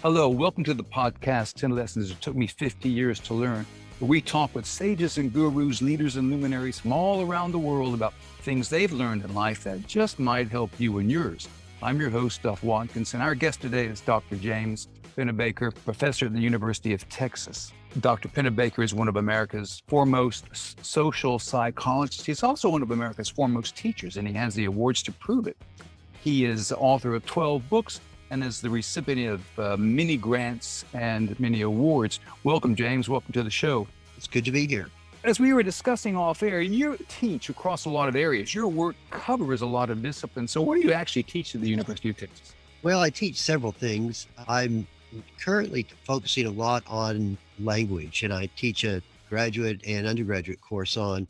Hello, welcome to the podcast, 10 Lessons It Took Me 50 Years to Learn, where we talk with sages and gurus, leaders and luminaries from all around the world about things they've learned in life that just might help you and yours. I'm your host, Duff Watkins, and our guest today is Dr. James Pennebaker, professor at the University of Texas. Dr. Pennebaker is one of America's foremost social psychologists. He's also one of America's foremost teachers, and he has the awards to prove it. He is author of 12 books, and is the recipient of many grants and many awards. Welcome, James. Welcome to the show. It's good to be here. As we were discussing off air, you teach across a lot of areas. Your work covers a lot of disciplines. So what do you actually teach at the University of Texas? Well, I teach several things. I'm currently focusing a lot on language, and I teach a graduate and undergraduate course on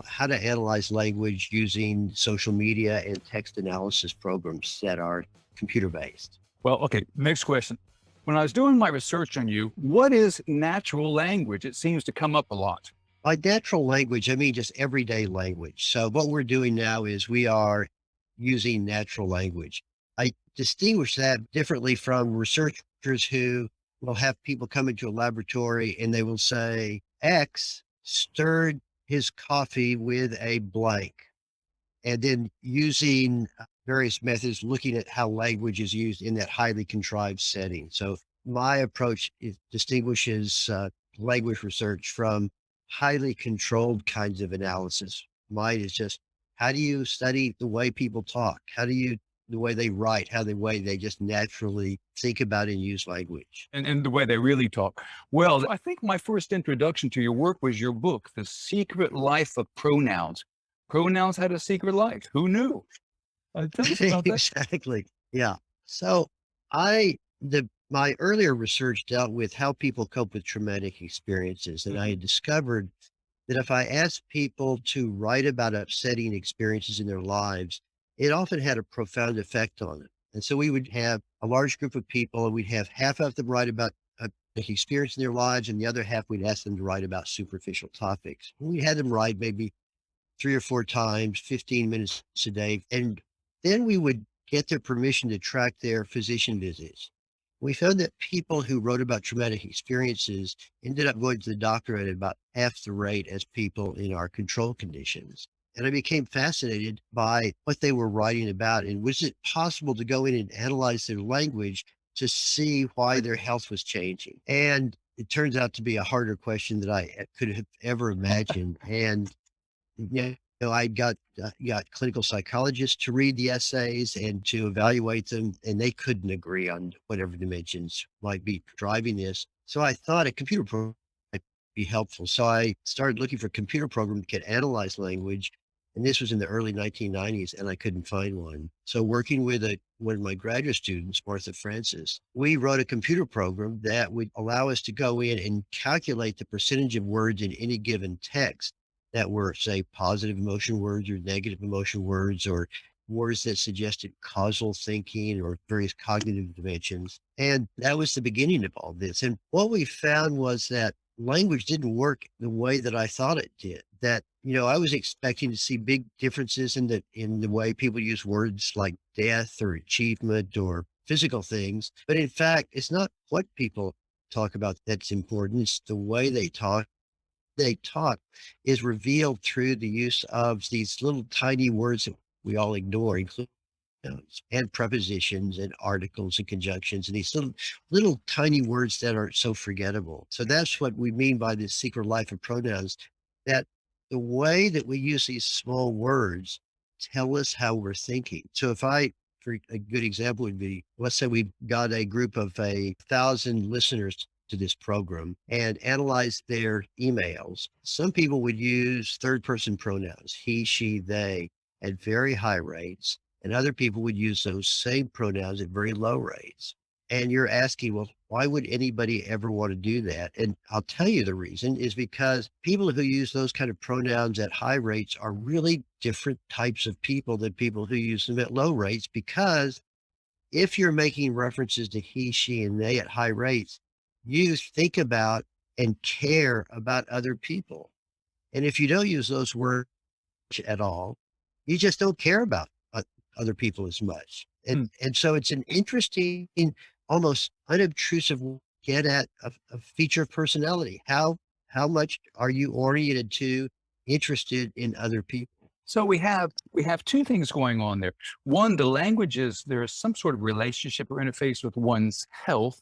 how to analyze language using social media and text analysis programs that are computer-based. Well, okay, next question. When I was doing my research on you, what is natural language? It seems to come up a lot. By natural language, I mean just everyday language. So what we're doing now is we are using natural language. I distinguish that differently from researchers who will have people come into a laboratory and they will say, X stirred his coffee with a blank. And then using various methods, looking at how language is used in that highly contrived setting. So my approach distinguishes language research from highly controlled kinds of analysis. Mine is just, how do you study the way people talk? The way they write, the way they just naturally think about and use language. And the way they really talk. Well, I think my first introduction to your work was your book, The Secret Life of Pronouns. Pronouns had a secret life. Who knew? Tell us about that. Exactly. Yeah. So my earlier research dealt with how people cope with traumatic experiences. And I had discovered that if I asked people to write about upsetting experiences in their lives, it often had a profound effect on them. And so we would have a large group of people and we'd have half of them write about a experience in their lives, and the other half we'd ask them to write about superficial topics. We had them write maybe 3 or 4 times, 15 minutes a day. And then we would get their permission to track their physician visits. We found that people who wrote about traumatic experiences ended up going to the doctor at about half the rate as people in our control conditions. And I became fascinated by what they were writing about. And was it possible to go in and analyze their language to see why their health was changing? And it turns out to be a harder question than I could have ever imagined. And I got clinical psychologists to read the essays and to evaluate them, and they couldn't agree on whatever dimensions might be driving this. So I thought a computer program might be helpful. So I started looking for computer programs that could analyze language, and this was in the early 1990s, and I couldn't find one. So working with one of my graduate students, Martha Francis, we wrote a computer program that would allow us to go in and calculate the percentage of words in any given text that were, say, positive emotion words or negative emotion words, or words that suggested causal thinking or various cognitive dimensions. And that was the beginning of all this. And what we found was that language didn't work the way that I thought it did. That, I was expecting to see big differences in the way people use words like death or achievement or physical things. But in fact, it's not what people talk about that's important. It's the way they talk is revealed through the use of these little tiny words that we all ignore, including nouns and prepositions and articles and conjunctions, and these little tiny words that are so forgettable. So that's what we mean by this secret life of pronouns, that the way that we use these small words tell us how we're thinking. So for a good example would be, let's say we've got a group of 1,000 listeners to this program and analyze their emails. Some people would use third-person pronouns, he, she, they, at very high rates, and other people would use those same pronouns at very low rates. And you're asking, well, why would anybody ever want to do that? And I'll tell you the reason is because people who use those kind of pronouns at high rates are really different types of people than people who use them at low rates, because if you're making references to he, she, and they at high rates, you think about and care about other people. And if you don't use those words at all, you just don't care about other people as much. And so it's an interesting almost unobtrusive get at a feature of personality. How much are you oriented to, interested in other people? So we have two things going on there. One, the languages, there is some sort of relationship or interface with one's health,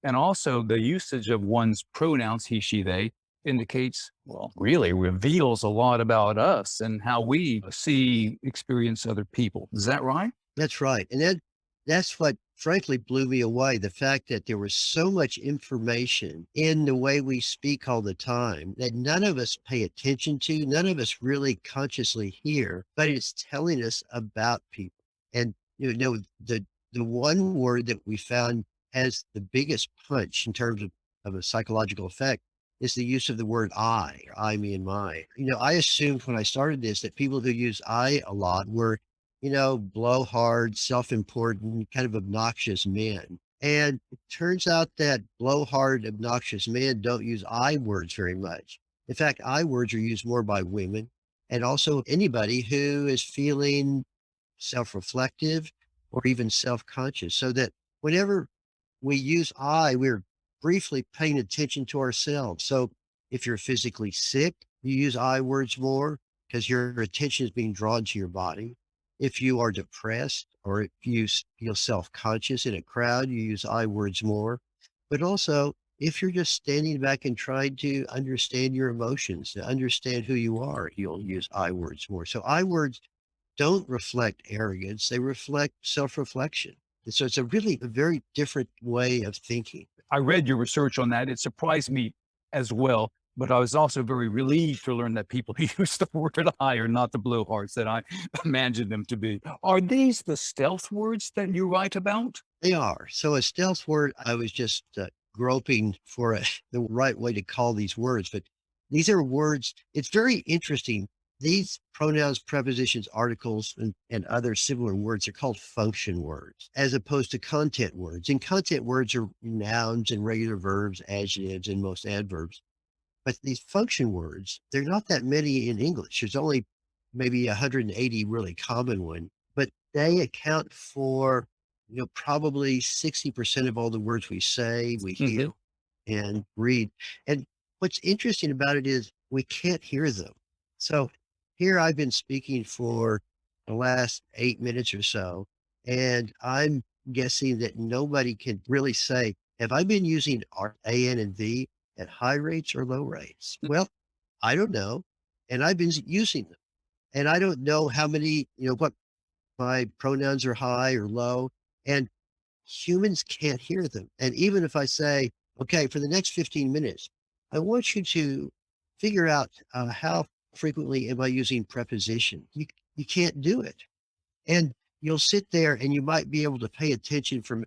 and also the usage of one's pronouns, he, she, they, indicates, well, really reveals a lot about us and how we see, experience other people. Is that right? That's right. And that's what frankly blew me away. The fact that there was so much information in the way we speak all the time that none of us pay attention to, none of us really consciously hear, but it's telling us about people. And the one word that we found has the biggest punch in terms of a psychological effect is the use of the word I, or I, me, and my. I assumed when I started this that people who use I a lot were blowhard, self-important, kind of obnoxious men. And it turns out that blowhard, obnoxious men don't use I words very much. In fact, I words are used more by women and also anybody who is feeling self-reflective or even self-conscious. So that whenever we use I, we're briefly paying attention to ourselves. So if you're physically sick, you use I words more because your attention is being drawn to your body. If you are depressed or if you feel self-conscious in a crowd, you use I words more. But also, if you're just standing back and trying to understand your emotions, to understand who you are, you'll use I words more. So I words don't reflect arrogance, they reflect self-reflection. And so it's a very different way of thinking. I read your research on that. It surprised me as well, but I was also very relieved to learn that people use the word I are not the blowhards that I imagined them to be. Are these the stealth words that you write about? They are. So a stealth word, I was just groping for the right way to call these words, but these are words. It's very interesting. These pronouns, prepositions, articles, and other similar words are called function words as opposed to content words. And content words are nouns and regular verbs, adjectives, and most adverbs. But these function words, there are not that many in English. There's only maybe 180 really common ones, but they account for, probably 60% of all the words we say, we hear, Mhm. and read. And what's interesting about it is we can't hear them. So here I've been speaking for the last 8 minutes or so, and I'm guessing that nobody can really say, have I been using A, N, and V at high rates or low rates? Well, I don't know. And I've been using them. And I don't know how many, what my pronouns are high or low. And humans can't hear them. And even if I say, okay, for the next 15 minutes, I want you to figure out how frequently am I using preposition. You can't do it. And you'll sit there and you might be able to pay attention for,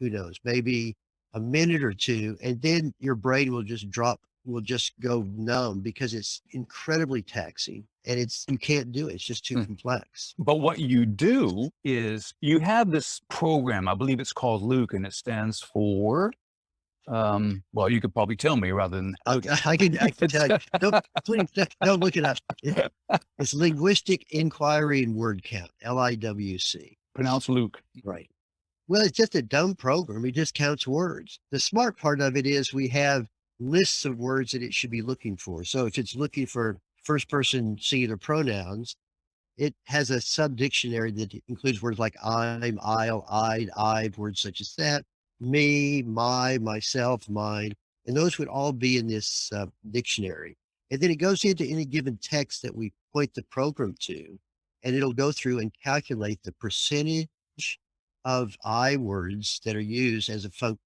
who knows, maybe a minute or two, and then your brain will just go numb because it's incredibly taxing and you can't do it. It's just too complex. But what you do is you have this program, I believe it's called Luke, and it stands for, well, you could probably tell me rather than I, okay. I can It's tell you. Don't, please don't look it up. It's linguistic inquiry and word count, LIWC. pronounced Luke. Right. Well, it's just a dumb program. It just counts words. The smart part of it is we have lists of words that it should be looking for. So if it's looking for first person singular pronouns, it has a sub dictionary that includes words like I'm, I'll, I've, words such as that, me, my, myself, mine. And those would all be in this dictionary. And then it goes into any given text that we point the program to, and it'll go through and calculate the percentage of I words that are used as a function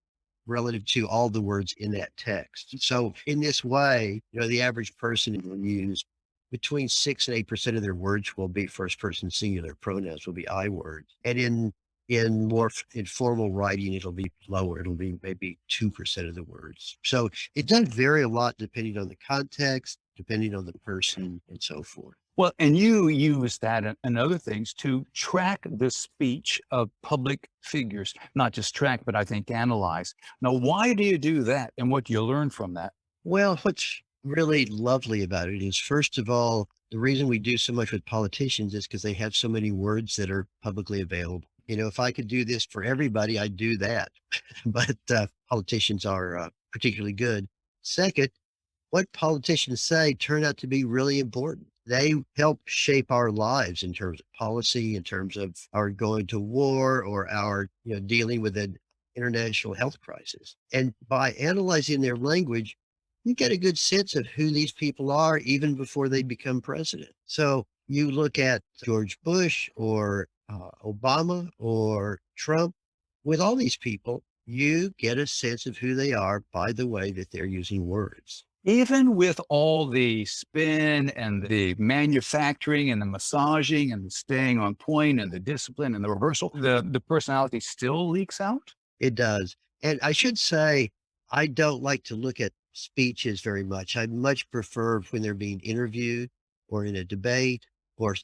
relative to all the words in that text. So in this way, the average person will use between 6 and 8% of their words will be first person singular pronouns, will be I words. And in more informal writing, it'll be lower. It'll be maybe 2% of the words. So it does vary a lot depending on the context, depending on the person, and so forth. Well, and you use that and other things to track the speech of public figures, not just track, but I think analyze. Now, why do you do that and what do you learn from that? Well, what's really lovely about it is, first of all, the reason we do so much with politicians is because they have so many words that are publicly available. If I could do this for everybody, I'd do that. But politicians are particularly good. Second, what politicians say turn out to be really important. They help shape our lives in terms of policy, in terms of our going to war or our dealing with an international health crisis. And by analyzing their language, you get a good sense of who these people are even before they become president. So you look at George Bush or Obama or Trump, with all these people, you get a sense of who they are by the way that they're using words. Even with all the spin and the manufacturing and the massaging and the staying on point and the discipline and the rehearsal, the personality still leaks out? It does. And I should say, I don't like to look at speeches very much. I much prefer when they're being interviewed or in a debate or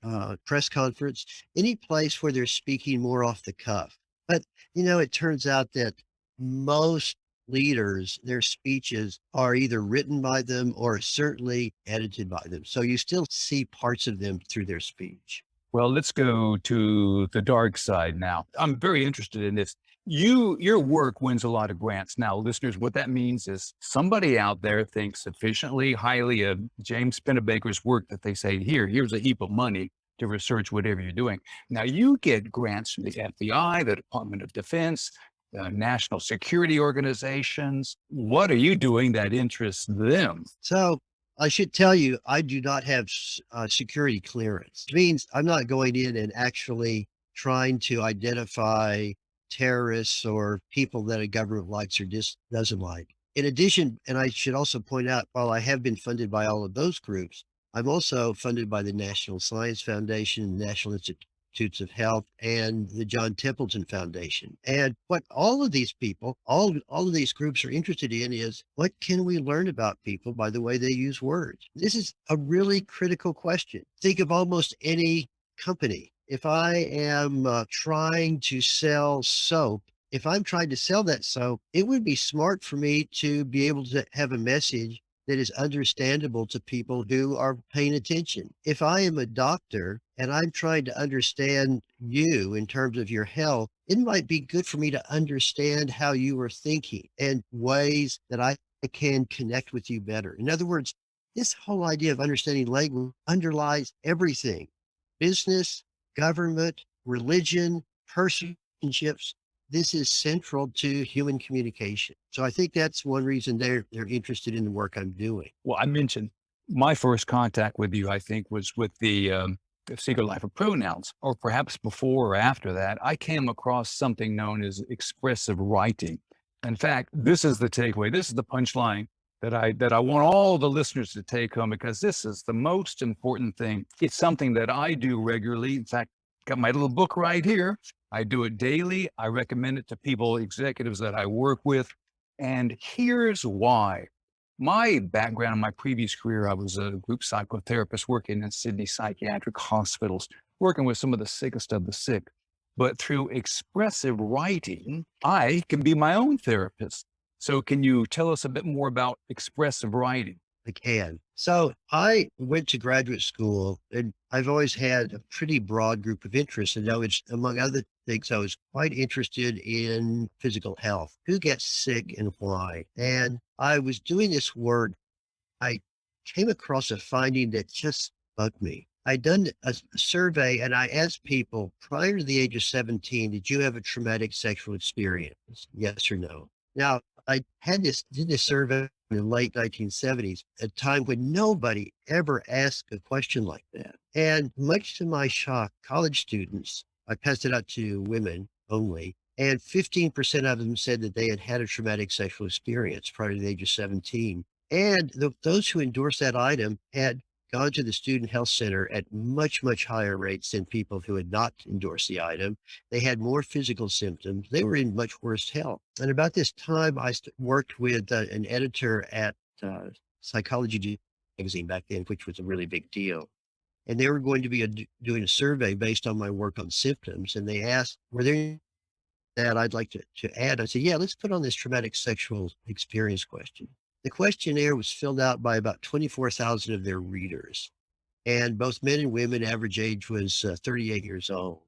press conference, any place where they're speaking more off the cuff. But, it turns out that most leaders, their speeches are either written by them or certainly edited by them. So you still see parts of them through their speech. Well, let's go to the dark side now. I'm very interested in this. Your work wins a lot of grants. Now, listeners, what that means is somebody out there thinks sufficiently highly of James Pennebaker's work that they say, here's a heap of money to research whatever you're doing. Now, you get grants from the FBI, the Department of Defense, national security organizations. What are you doing that interests them? So I should tell you, I do not have security clearance. It means I'm not going in and actually trying to identify terrorists or people that a government likes or just doesn't like. In addition, and I should also point out, while I have been funded by all of those groups, I'm also funded by the National Science Foundation, National Institutes of Health, and the John Templeton Foundation. And what all of these people, all of these groups are interested in is what can we learn about people by the way they use words? This is a really critical question. Think of almost any company. If I am trying to sell soap, if I'm trying to sell that soap, it would be smart for me to be able to have a message that is understandable to people who are paying attention. If I am a doctor and I'm trying to understand you in terms of your health, it might be good for me to understand how you are thinking and ways that I can connect with you better. In other words, this whole idea of understanding language underlies everything: business, government, religion, relationships. This is central to human communication. So I think that's one reason they're interested in the work I'm doing. Well, I mentioned my first contact with you, I think, was with the Secret Life of Pronouns, or perhaps before or after that. I came across something known as expressive writing. In fact, this is the takeaway. This is the punchline that I want all the listeners to take home, because this is the most important thing. It's something that I do regularly. In fact, got my little book right here. I do it daily. I recommend it to people, executives that I work with. And here's why. My background in my previous career, I was a group psychotherapist working in Sydney psychiatric hospitals, working with some of the sickest of the sick. But through expressive writing, I can be my own therapist. So can you tell us a bit more about expressive writing? I can. So I went to graduate school and I've always had a pretty broad group of interests. And now it's, among other things, I was quite interested in physical health. Who gets sick and why? And I was doing this work. I came across a finding that just bugged me. I'd done a survey and I asked people prior to the age of 17, did you have a traumatic sexual experience? Yes or no? Now, did this survey in the late 1970s, a time when nobody ever asked a question like that. And much to my shock, college students, I passed it out to women only, and 15% of them said that they had had a traumatic sexual experience prior to the age of 17. And those who endorsed that item had gone to the student health center at much, much higher rates than people who had not endorsed the item. They had more physical symptoms. They were in much worse health. And about this time, I worked with an editor at Psychology magazine back then, which was a really big deal. And they were going to be doing a survey based on my work on symptoms. And they asked, were there that I'd like to add? I said, yeah, let's put on this traumatic sexual experience question. The questionnaire was filled out by about 24,000 of their readers. And both men and women, average age was 38 years old.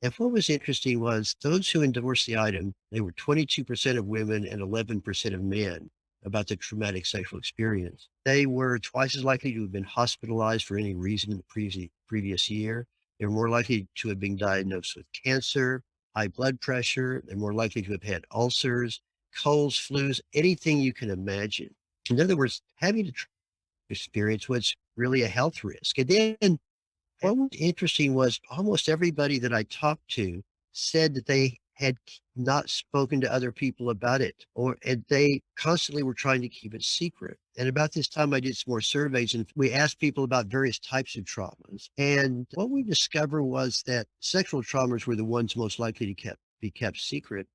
And what was interesting was those who endorsed the item, they were 22% of women and 11% of men about the traumatic sexual experience. They were twice as likely to have been hospitalized for any reason in the previous year. They were more likely to have been diagnosed with cancer, high blood pressure. They're more likely to have had ulcers, colds, flus, anything you can imagine. In other words, having a experience was really a health risk. And then what was interesting was almost everybody that I talked to said that they had not spoken to other people about it, and they constantly were trying to keep it secret. And about this time, I did some more surveys and we asked people about various types of traumas. And what we discovered was that sexual traumas were the ones most likely to be kept secret.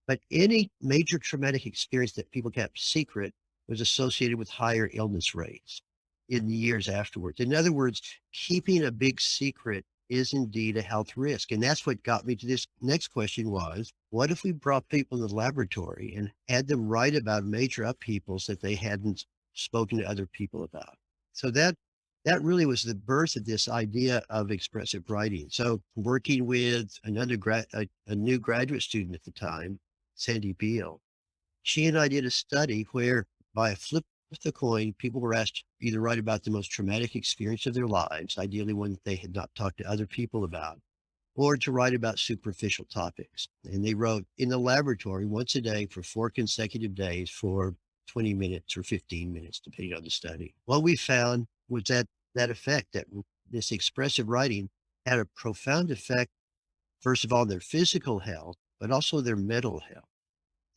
But any major traumatic experience that people kept secret was associated with higher illness rates in the years afterwards. In other words, keeping a big secret is indeed a health risk. And that's what got me to this next question was, what if we brought people in the laboratory and had them write about major upheavals that they hadn't spoken to other people about? So that really was the birth of this idea of expressive writing. So working with a new graduate student at the time, Sandy Beal, she and I did a study where by a flip of the coin, people were asked to either write about the most traumatic experience of their lives, ideally one that they had not talked to other people about, or to write about superficial topics. And they wrote in the laboratory once a day for 4 consecutive days for 20 minutes or 15 minutes, depending on the study. What we found was that effect, that this expressive writing had a profound effect, first of all, on their physical health, but also their mental health.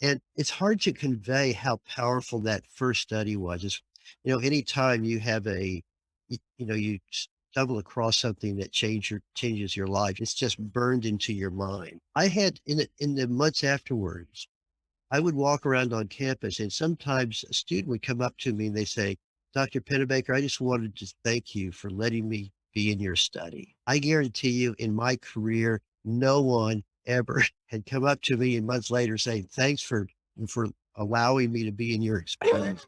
And it's hard to convey how powerful that first study was. Anytime you have you stumble across something that changes your life, it's just burned into your mind. I had in the months afterwards, I would walk around on campus and sometimes a student would come up to me and they say, Dr. Pennebaker, I just wanted to thank you for letting me be in your study. I guarantee you in my career, no one ever had come up to me and months later saying, thanks for allowing me to be in your experience.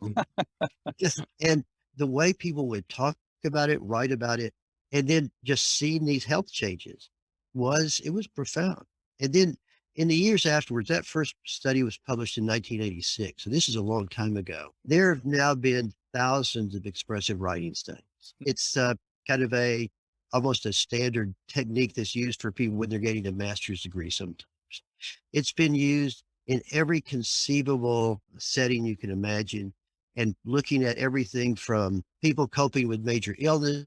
And the way people would talk about it, write about it, and then just seeing these health changes was profound. And then in the years afterwards, that first study was published in 1986. So this is a long time ago. There have now been thousands of expressive writing studies. It's kind of almost a standard technique that's used for people when they're getting a master's degree sometimes. It's been used in every conceivable setting you can imagine, and looking at everything from people coping with major illness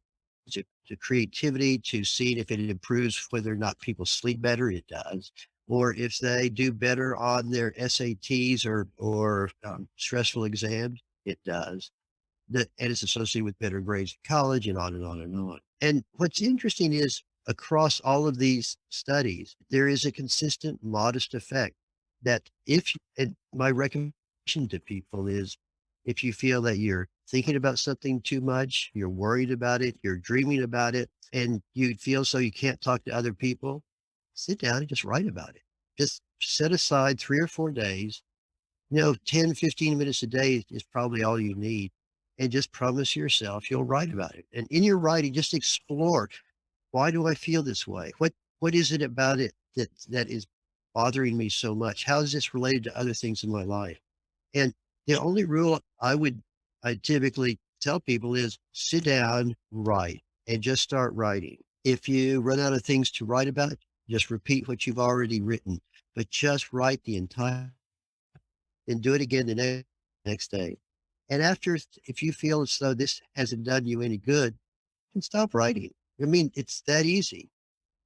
to creativity to seeing if it improves whether or not people sleep better. It does. Or if they do better on their SATs or stressful exams, it does. And it's associated with better grades in college and on and on and on. And what's interesting is across all of these studies, there is a consistent modest effect that and my recommendation to people is if you feel that you're thinking about something too much, you're worried about it, you're dreaming about it, and you feel so you can't talk to other people, sit down and just write about it. Just set aside 3 or 4 days, 10, 15 minutes a day is probably all you need. And just promise yourself you'll write about it. And in your writing, just explore, why do I feel this way? What is it about it that is bothering me so much? How is this related to other things in my life? And the only rule I typically tell people is sit down, write, and just start writing. If you run out of things to write about, just repeat what you've already written, but just write the entire, and do it again the next day. And if you feel as though this hasn't done you any good, then stop writing. I mean, it's that easy.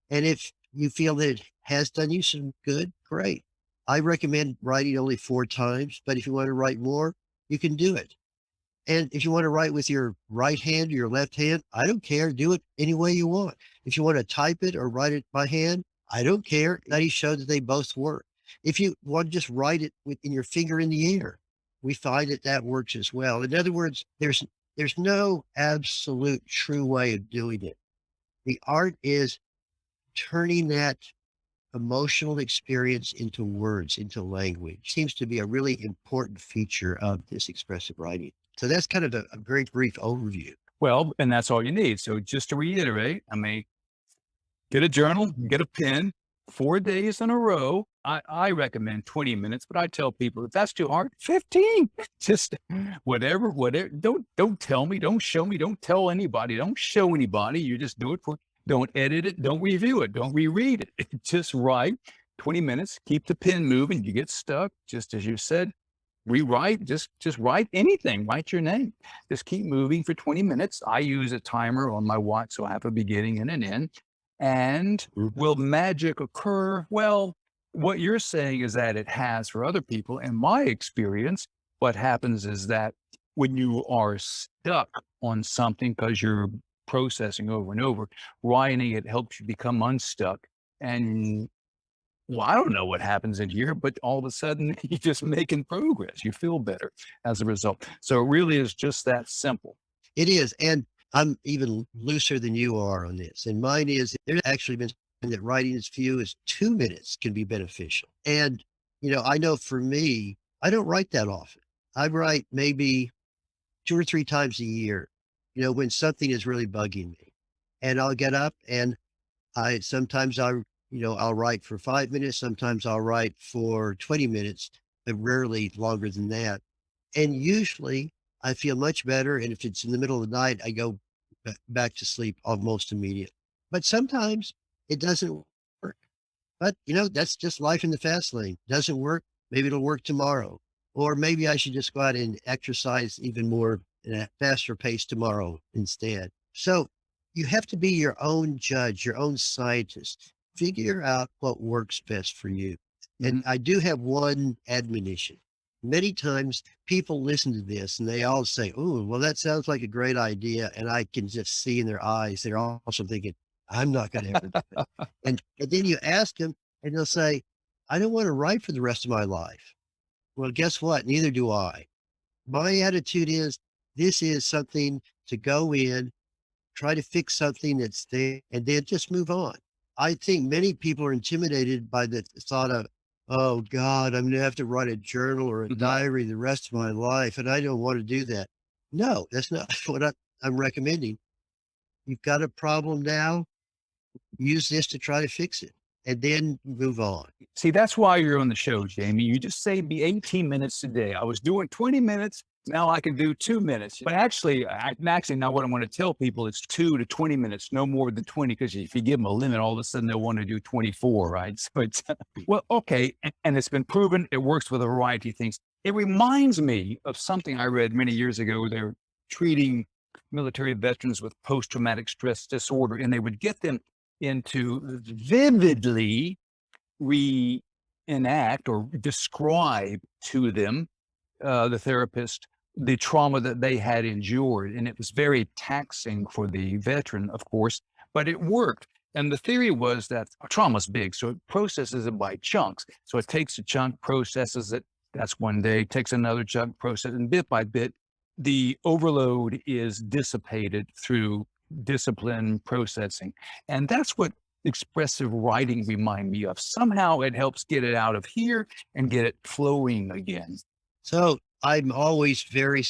And if you feel that it has done you some good, great. I recommend writing only 4 times, but if you want to write more, you can do it. And if you want to write with your right hand or your left hand, I don't care. Do it any way you want. If you want to type it or write it by hand, I don't care. Studies show that they both work. If you want to just write it in your finger in the air, we find that works as well. In other words, there's no absolute true way of doing it. The art is turning that emotional experience into words, into language. Seems to be a really important feature of this expressive writing. So that's kind of a very brief overview. Well, and that's all you need. So just to reiterate, I mean, get a journal, get a pen, 4 days in a row. I recommend 20 minutes, but I tell people if that's too hard, 15. Just whatever. Don't tell me, don't show me, don't tell anybody, don't show anybody. You just do it for don't edit it, don't review it, don't reread it. Just write 20 minutes, keep the pen moving. You get stuck, just as you said, rewrite, just write anything, write your name. Just keep moving for 20 minutes. I use a timer on my watch, so I have a beginning and an end. And Mhm. will magic occur? Well, what you're saying is that it has for other people. In my experience, what happens is that when you are stuck on something because you're processing over and over, writing it helps you become unstuck. And well, I don't know what happens in here, but all of a sudden you're just making progress. You feel better as a result. So it really is just that simple. It is, and I'm even looser than you are on this, and mine is there's actually been something that writing as few as 2 minutes can be beneficial, and, I know for me, I don't write that often. I write maybe 2 or 3 times a year, when something is really bugging me, and I'll get up and I'll write for 5 minutes, sometimes I'll write for 20 minutes, but rarely longer than that. And usually I feel much better. And if it's in the middle of the night, I go back to sleep almost immediately. But sometimes it doesn't work. But, that's just life in the fast lane. Doesn't work. Maybe it'll work tomorrow. Or maybe I should just go out and exercise even more at a faster pace tomorrow instead. So you have to be your own judge, your own scientist. Figure out what works best for you. And Mhm. I do have one admonition. Many times people listen to this and they all say, "Oh, well, that sounds like a great idea." And I can just see in their eyes, they're also thinking, "I'm not going to ever do it." And then you ask them and they'll say, "I don't want to write for the rest of my life." Well, guess what? Neither do I. My attitude is this is something to go in, try to fix something that's there, and then just move on. I think many people are intimidated by the thought of, "Oh God, I'm gonna have to write a journal or a Mhm. diary the rest of my life, and I don't want to do that." No, that's not what I'm recommending. You've got a problem now, use this to try to fix it, and then move on. See, that's why you're on the show, Jamie. You just saved me 18 minutes today. I was doing 20 minutes. Now I can do 2 minutes. But actually, now what I want to tell people is 2 to 20 minutes, no more than 20, because if you give them a limit, all of a sudden they'll want to do 24, right? So it's, well, okay. And it's been proven it works with a variety of things. It reminds me of something I read many years ago. They're treating military veterans with post traumatic stress disorder, and they would get them into vividly reenact or describe to them, the therapist, the trauma that they had endured. And it was very taxing for the veteran, of course, but it worked. And the theory was that trauma's big, so it processes it by chunks. So it takes a chunk, processes it. That's one day, takes another chunk, process, and bit by bit, the overload is dissipated through discipline processing. And that's what expressive writing remind me of. Somehow it helps get it out of here and get it flowing again. So I'm always very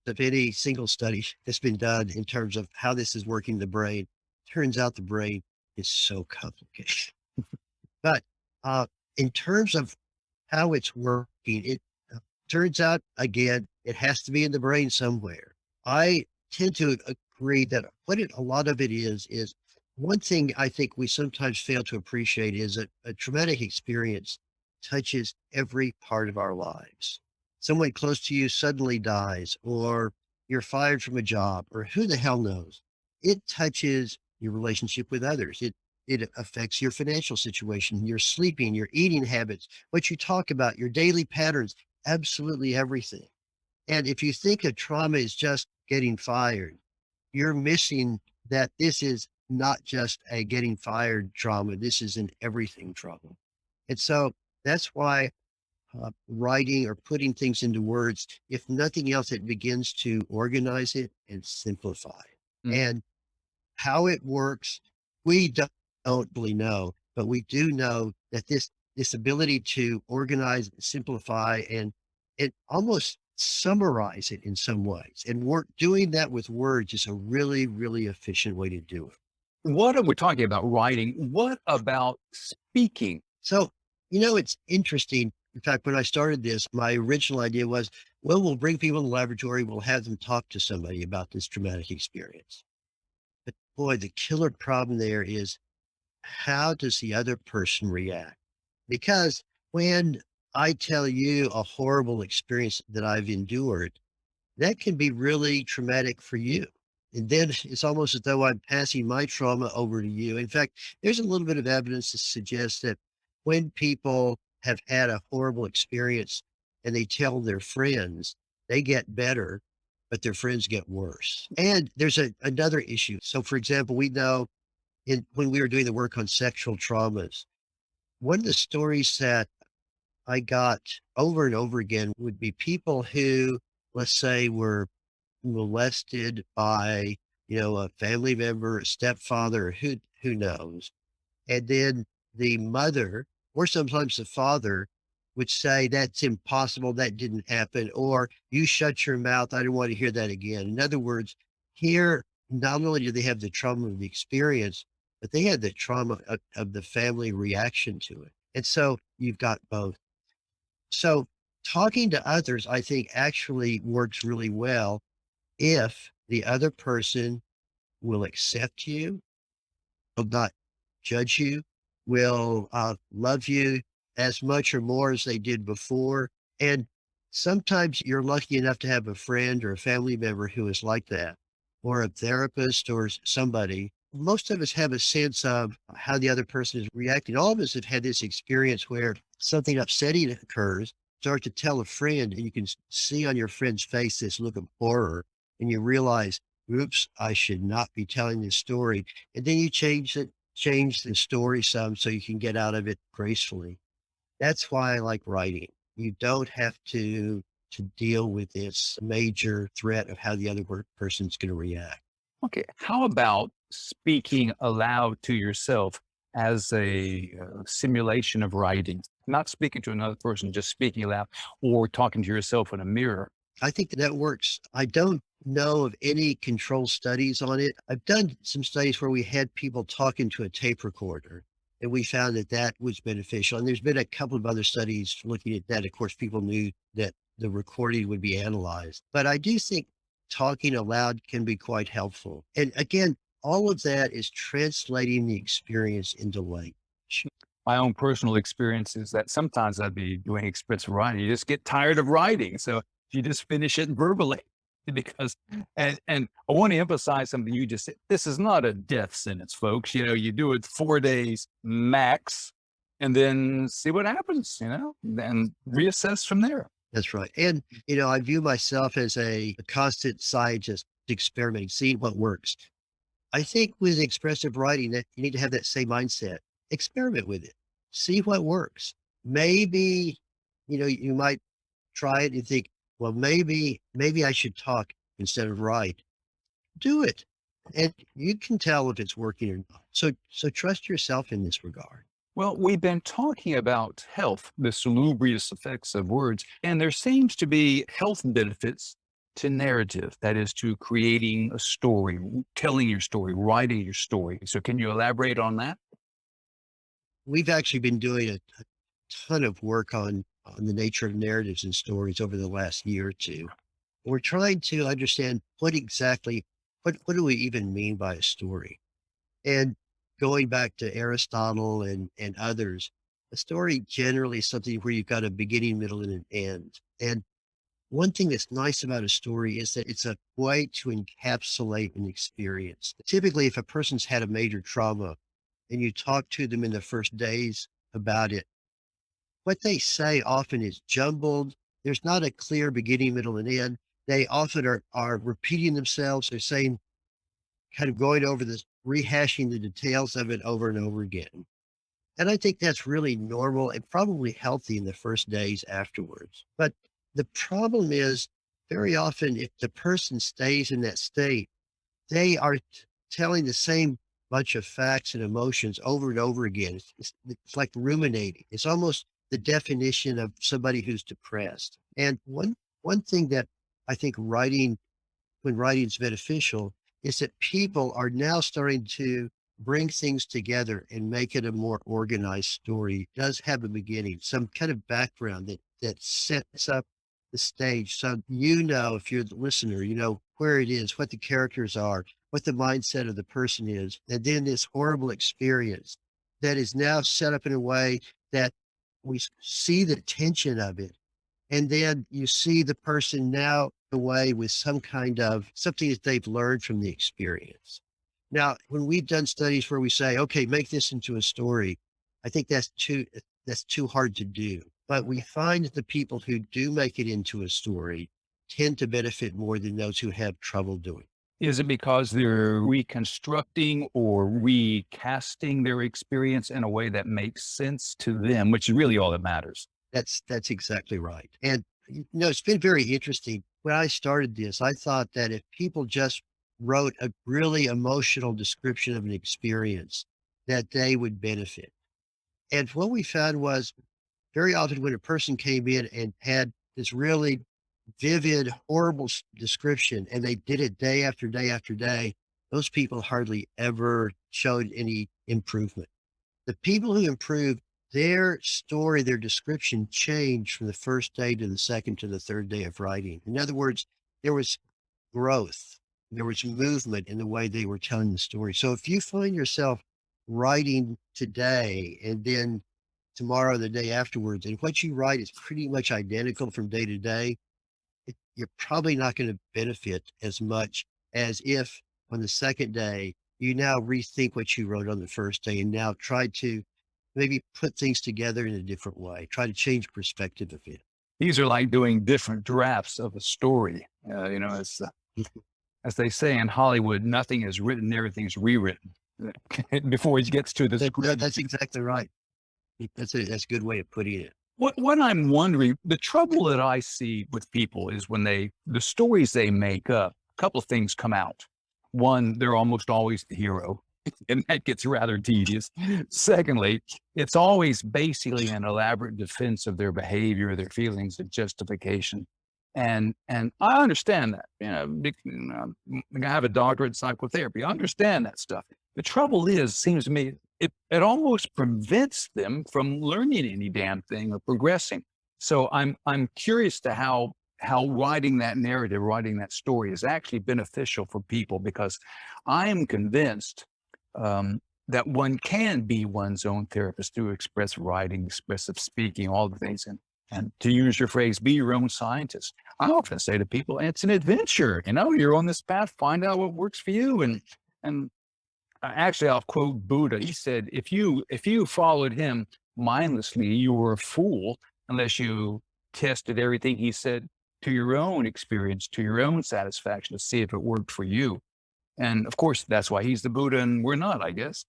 of any single study that's been done in terms of how this is working the brain. Turns out the brain is so complicated. But in terms of how it's working, it turns out, again, it has to be in the brain somewhere. I tend to agree that a lot of it is one thing I think we sometimes fail to appreciate is that a traumatic experience touches every part of our lives. Someone close to you suddenly dies, or you're fired from a job, or who the hell knows. It touches your relationship with others. It affects your financial situation, your sleeping, your eating habits, what you talk about, your daily patterns, absolutely everything. And if you think of trauma is just getting fired, you're missing that this is not just a getting fired trauma. This is an everything trauma. And so that's why writing or putting things into words, if nothing else, it begins to organize it and simplify it. Mm. And how it works, we don't really know, but we do know that this ability to organize, simplify, and almost summarize it in some ways, and work doing that with words is a really, really efficient way to do it. What are we talking about writing? What about speaking? So, it's interesting. In fact, when I started this, my original idea was, well, we'll bring people in the laboratory, we'll have them talk to somebody about this traumatic experience. But boy, the killer problem there is, how does the other person react? Because when I tell you a horrible experience that I've endured, that can be really traumatic for you. And then it's almost as though I'm passing my trauma over to you. In fact, there's a little bit of evidence to suggest that when people have had a horrible experience and they tell their friends, they get better, but their friends get worse. And there's another issue. So, for example, we know when we were doing the work on sexual traumas, one of the stories that I got over and over again would be people who, let's say, were molested by, a family member, a stepfather, who knows. And then the mother, or sometimes the father, would say, "That's impossible. That didn't happen." Or, "You shut your mouth. I don't want to hear that again." In other words, here, not only do they have the trauma of the experience, but they had the trauma of the family reaction to it. And so you've got both. So talking to others, I think, actually works really well if the other person will accept you, will not judge you, will love you as much or more as they did before. And sometimes you're lucky enough to have a friend or a family member who is like that, or a therapist or somebody. Most of us have a sense of how the other person is reacting. All of us have had this experience where something upsetting occurs, start to tell a friend, and you can see on your friend's face this look of horror, and you realize, oops, I should not be telling this story. And then you change the story some so you can get out of it gracefully. That's why I like writing. You don't have to deal with this major threat of how the other person's going to react. Okay. How about speaking aloud to yourself as a simulation of writing? Not speaking to another person, just speaking aloud or talking to yourself in a mirror. I think that works. I don't know of any control studies on it. I've done some studies where we had people talking to a tape recorder, and we found that that was beneficial. And there's been a couple of other studies looking at that. Of course, people knew that the recording would be analyzed. But I do think talking aloud can be quite helpful. And again, all of that is translating the experience into language. My own personal experience is that sometimes I'd be doing expressive writing. You just get tired of writing. So you just finish it verbally because, and I want to emphasize something you just said. This is not a death sentence, folks. You do it 4 days max and then see what happens, and reassess from there. That's right. And, I view myself as a constant scientist experimenting, seeing what works. I think with expressive writing that you need to have that same mindset. Experiment with it. See what works. Maybe, you might try it and think, well, maybe I should talk instead of write. Do it. And you can tell if it's working or not. So trust yourself in this regard. Well, we've been talking about health, the salubrious effects of words, and there seems to be health benefits to narrative, that is, to creating a story, telling your story, writing your story. So, can you elaborate on that? We've actually been doing a ton of work on the nature of narratives and stories over the last year or two. We're trying to understand what do we even mean by a story? And going back to Aristotle and others, a story generally is something where you've got a beginning, middle, and an end. And one thing that's nice about a story is that it's a way to encapsulate an experience. Typically, if a person's had a major trauma and you talk to them in the first days about it, what they say often is jumbled. There's not a clear beginning, middle, and end. They often are repeating themselves. They're saying, kind of going over this, rehashing the details of it over and over again. And I think that's really normal and probably healthy in the first days afterwards. But the problem is, very often, if the person stays in that state, they are telling the same bunch of facts and emotions over and over again. It's like ruminating. It's almost the definition of somebody who's depressed. And one thing that I think when writing is beneficial, is that people are now starting to bring things together and make it a more organized story does have a beginning, some kind of background that sets up the stage. So you know, if you're the listener, you know where it is, what the characters are, what the mindset of the person is, and then this horrible experience that is now set up in a way that see the tension of it. And then you see the person now away with some kind of something that they've learned from the experience. Now, when we've done studies where we say, okay, make this into a story, I think that's too hard to do. But we find that the people who do make it into a story tend to benefit more than those who have trouble doing. Is it because they're reconstructing or recasting their experience in a way that makes sense to them, which is really all that matters? That's exactly right. And it's been very interesting. When I started this, I thought that if people just wrote a really emotional description of an experience, that they would benefit. And what we found was very often when a person came in and had this really vivid, horrible description, and they did it day after day after day, those people hardly ever showed any improvement. The people who improved, their story, their description changed from the first day to the second to the third day of writing. In other words, there was growth, there was movement in the way they were telling the story. So if you find yourself writing today and then tomorrow, the day afterwards, and what you write is pretty much identical from day to day, you're probably not going to benefit as much as if on the second day, you now rethink what you wrote on the first day and now try to maybe put things together in a different way, try to change perspective a bit. These are like doing different drafts of a story. As they say in Hollywood, nothing is written, everything's rewritten before he gets to the script. That's exactly right. That's a good way of putting it. What I'm wondering, the trouble that I see with people is when the stories they make up, a couple of things come out. One, they're almost always the hero, and that gets rather tedious. Secondly, it's always basically an elaborate defense of their behavior, their feelings, their justification. And I understand that. I have a doctorate in psychotherapy. I understand that stuff. The trouble is, seems to me, it almost prevents them from learning any damn thing or progressing. So I'm curious to how writing that narrative, writing that story is actually beneficial for people, because I am convinced that one can be one's own therapist through expressive writing, expressive speaking, all the things. And to use your phrase, be your own scientist. I often say to people, it's an adventure. You're on this path, find out what works for you. And actually, I'll quote Buddha. He said, if you followed him mindlessly, you were a fool unless you tested everything he said to your own experience, to your own satisfaction, to see if it worked for you. And of course, that's why he's the Buddha and we're not, I guess.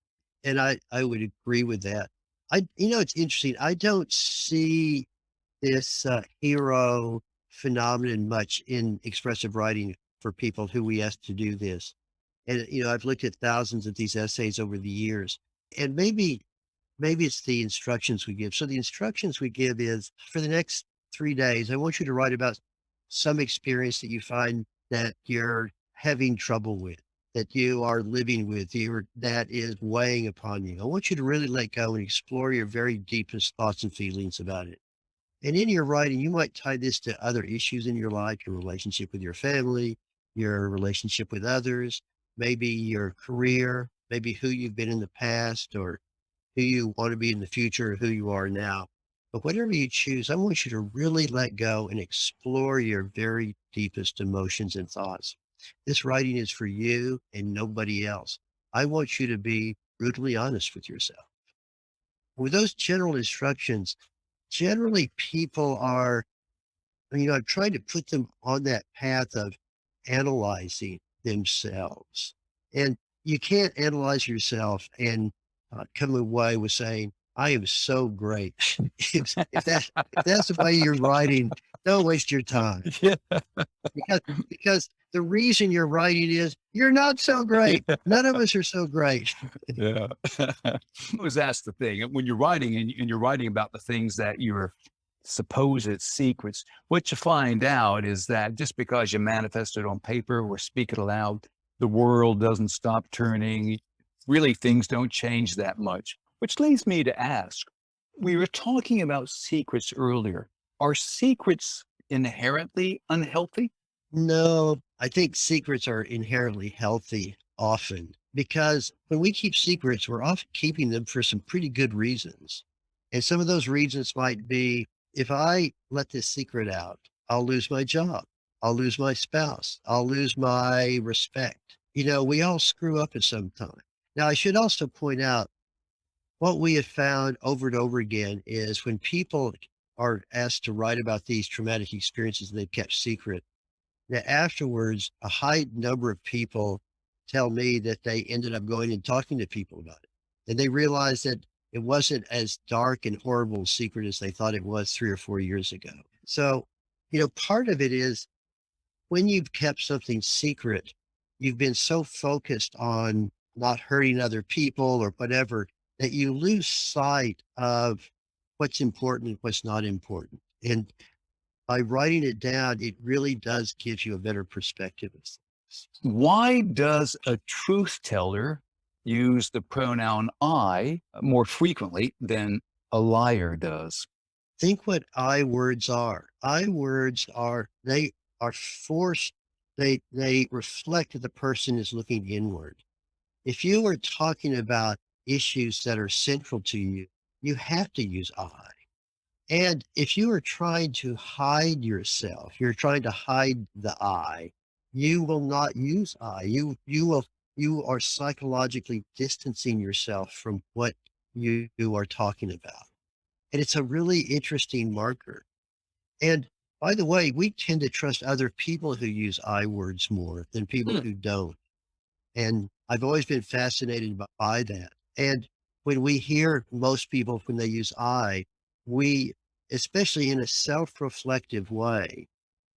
And I would agree with that. It's interesting. I don't see this hero phenomenon much in expressive writing for people who we ask to do this. And, I've looked at thousands of these essays over the years, and maybe it's the instructions we give. So the instructions we give is for the next 3 days, I want you to write about some experience that you find that you're having trouble with, that you are living with, that is weighing upon you. I want you to really let go and explore your very deepest thoughts and feelings about it. And in your writing, you might tie this to other issues in your life, your relationship with your family, your relationship with others, maybe your career, maybe who you've been in the past, or who you want to be in the future, or who you are now. But whatever you choose, I want you to really let go and explore your very deepest emotions and thoughts. This writing is for you and nobody else. I want you to be brutally honest with yourself. With those general instructions, generally people are, I'm trying to put them on that path of analyzing themselves. And you can't analyze yourself and come away with saying, I am so great. If that's the way you're writing, don't waste your time. Yeah. Because the reason you're writing is you're not so great. None of us are so great. Yeah. Was that's the thing. When you're writing and you're writing about the things that you're supposed secrets, what you find out is that just because you manifest it on paper or speak it aloud, the world doesn't stop turning. Really, things don't change that much, which leads me to ask, we were talking about secrets earlier. Are secrets inherently unhealthy? No, I think secrets are inherently healthy often because when we keep secrets, we're often keeping them for some pretty good reasons. And some of those reasons might be if I let this secret out, I'll lose my job. I'll lose my spouse. I'll lose my respect. We all screw up at some time. Now, I should also point out what we have found over and over again is when people are asked to write about these traumatic experiences they've kept secret, that afterwards, a high number of people tell me that they ended up going and talking to people about it. And they realized that it wasn't as dark and horrible a secret as they thought it was 3 or 4 years ago. So, part of it is when you've kept something secret, you've been so focused on not hurting other people or whatever that you lose sight of what's important and what's not important. And by writing it down, it really does give you a better perspective of things. Why does a truth teller use the pronoun I more frequently than a liar does? Think what I words are. I words are they are forced. They reflect that the person is looking inward. If you are talking about issues that are central to you, you have to use I. And if you are trying to hide yourself, you're trying to hide the I, you will not use I. You are psychologically distancing yourself from what you are talking about. And it's a really interesting marker. And by the way, we tend to trust other people who use I words more than people Hmm. who don't. And I've always been fascinated by that. And when we hear most people, when they use I, we, especially in a self reflective way,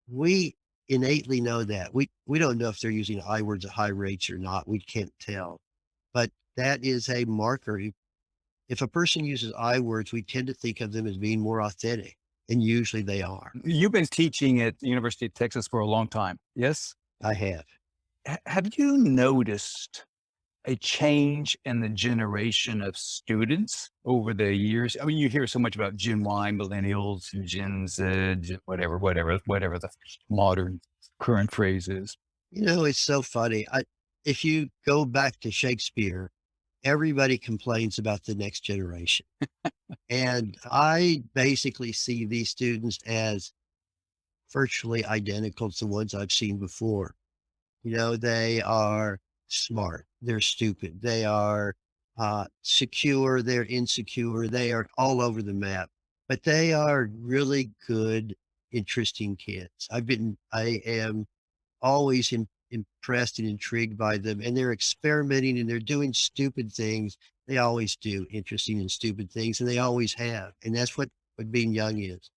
we innately know that. We don't know if they're using I words at high rates or not. We can't tell. But that is a marker. If a person uses I words, we tend to think of them as being more authentic. And usually they are. You've been teaching at the University of Texas for a long time. Yes. I have. Have you noticed a change in the generation of students over the years? I mean, you hear so much about Gen Y, millennials, and Gen Z, whatever the modern current phrase is. It's so funny. If you go back to Shakespeare, everybody complains about the next generation. And I basically see these students as virtually identical to the ones I've seen before. They are smart, they're stupid, they are secure, they're insecure, they are all over the map, but they are really good, interesting kids. I am always impressed and intrigued by them, and they're experimenting and they're doing stupid things. They always do interesting and stupid things, and they always have. And that's what being young is.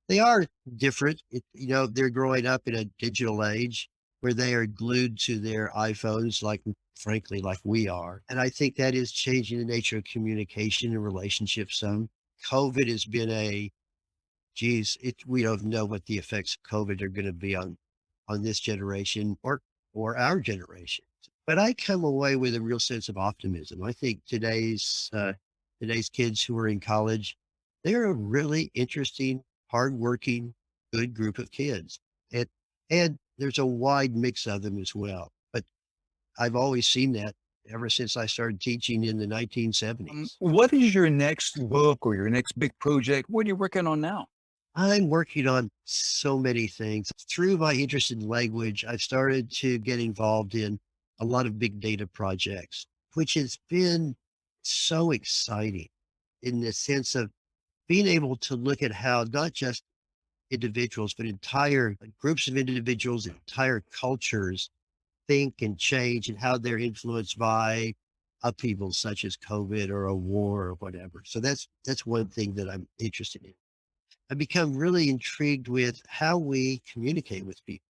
They are different. They're growing up in a digital age where they are glued to their iPhones, like, frankly, like we are. And I think that is changing the nature of communication and relationships some. COVID has been we don't know what the effects of COVID are going to be on this generation or our generation. But I come away with a real sense of optimism. I think today's kids who are in college, they're a really interesting, hardworking, good group of kids. And there's a wide mix of them as well. But I've always seen that ever since I started teaching in the 1970s. What is your next book or your next big project? What are you working on now? I'm working on so many things. Through my interest in language, I've started to get involved in a lot of big data projects, which has been so exciting in the sense of being able to look at how not just individuals, but entire groups of individuals, entire cultures think and change and how they're influenced by upheavals such as COVID or a war or whatever. So that's one thing that I'm interested in. I become really intrigued with how we communicate with people.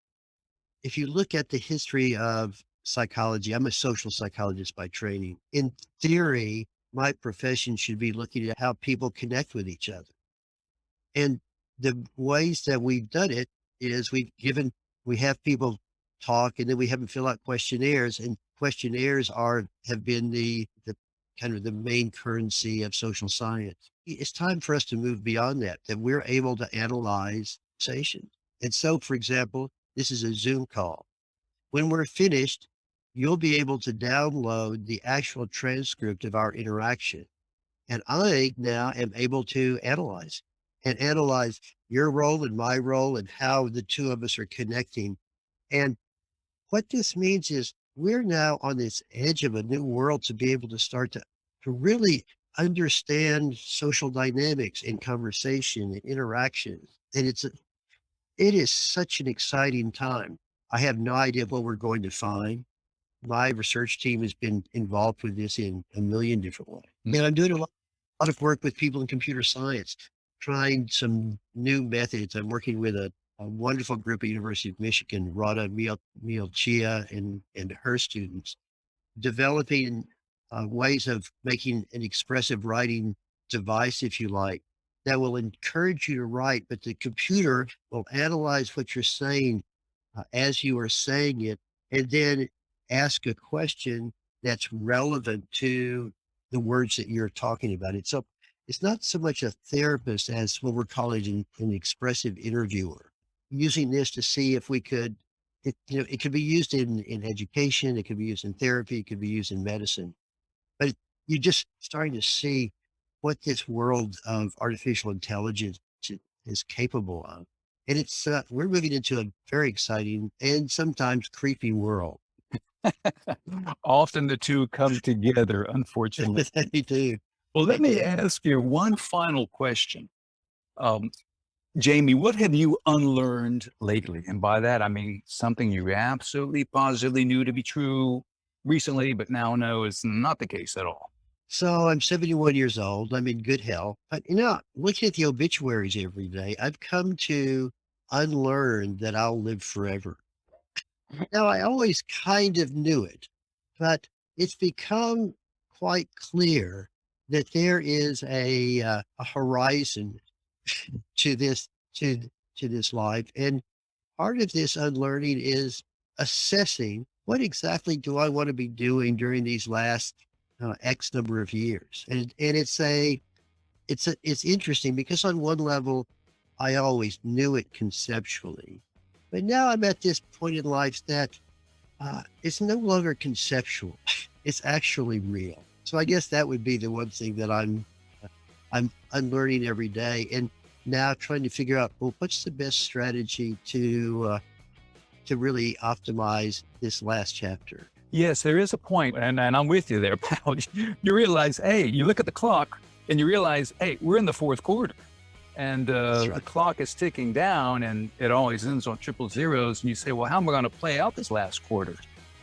If you look at the history of psychology, I'm a social psychologist by training. In theory, my profession should be looking at how people connect with each other. And the ways that we've done it is we have people talk and then we have them fill out questionnaires. And questionnaires have been the kind of the main currency of social science. It's time for us to move beyond that we're able to analyze conversations. And so, for example, this is a Zoom call. When we're finished, you'll be able to download the actual transcript of our interaction. And I now am able to analyze your role and my role and how the two of us are connecting. And what this means is we're now on this edge of a new world to be able to start to really understand social dynamics in conversation and interaction. And it is such an exciting time. I have no idea what we're going to find. My research team has been involved with this in a million different ways. And I'm doing a lot of work with people in computer science, trying some new methods. I'm working with a wonderful group at University of Michigan, Rada Mielchia and her students, developing ways of making an expressive writing device, if you like, that will encourage you to write, but the computer will analyze what you're saying as you are saying it, and then ask a question that's relevant to the words that you're talking about. It's not so much a therapist as what we're calling an expressive interviewer, using this to see if we could, it could be used in education, it could be used in therapy, it could be used in medicine. But you're just starting to see what this world of artificial intelligence is capable of. And we're moving into a very exciting and sometimes creepy world. Often the two come together, unfortunately. They do. Well, let me ask you one final question. Jamie, what have you unlearned lately? And by that, I mean something you absolutely positively knew to be true recently, but now know is not the case at all. So I'm 71 years old. I'm in good health. But, looking at the obituaries every day, I've come to unlearn that I'll live forever. Now, I always kind of knew it, but it's become quite clear that there is a horizon to this life. And part of this unlearning is assessing what exactly do I want to be doing during these last X number of years. And it's interesting because on one level, I always knew it conceptually, but now I'm at this point in life that it's no longer conceptual. It's actually real. So I guess that would be the one thing that I'm unlearning every day, and now trying to figure out, well, what's the best strategy to really optimize this last chapter. Yes, there is a point, and I'm with you there, pal. You realize, hey, you look at the clock and you realize, hey, we're in the fourth quarter. And Right. the clock is ticking down and it always ends on triple zeros. And you say, well, how am I going to play out this last quarter?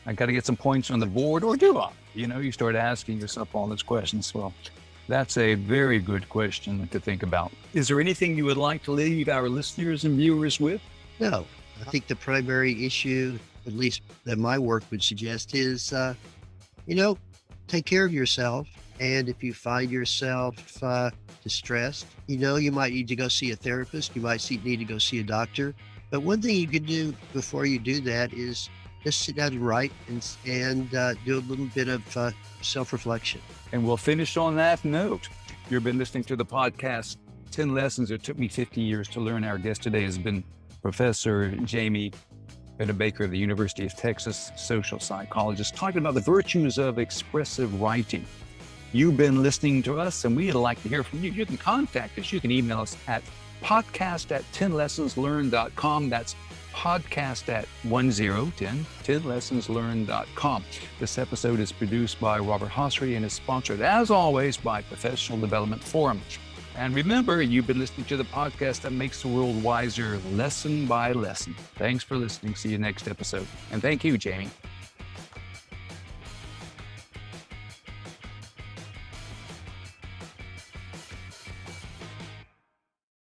I got to get some points on the board, or do I? You start asking yourself all those questions. Well, that's a very good question to think about. Is there anything you would like to leave our listeners and viewers with? No, I think the primary issue, at least that my work would suggest, is, take care of yourself. And if you find yourself distressed, you might need to go see a therapist. You might need to go see a doctor. But one thing you can do before you do that is just sit down and write and do a little bit of self-reflection. And we'll finish on that note. You've been listening to the podcast, 10 Lessons It Took Me 50 Years to Learn. Our guest today has been Professor James Pennebaker of the University of Texas, social psychologist, talking about the virtues of expressive writing. You've been listening to us, and we'd like to hear from you. You can contact us. You can email us at podcast@10lessonslearned.com. That's podcast@10lessonslearned.com. This episode is produced by Robert Hossery and is sponsored, as always, by Professional Development Forum. And remember, you've been listening to the podcast that makes the world wiser, lesson by lesson. Thanks for listening. See you next episode. And thank you, Jamie.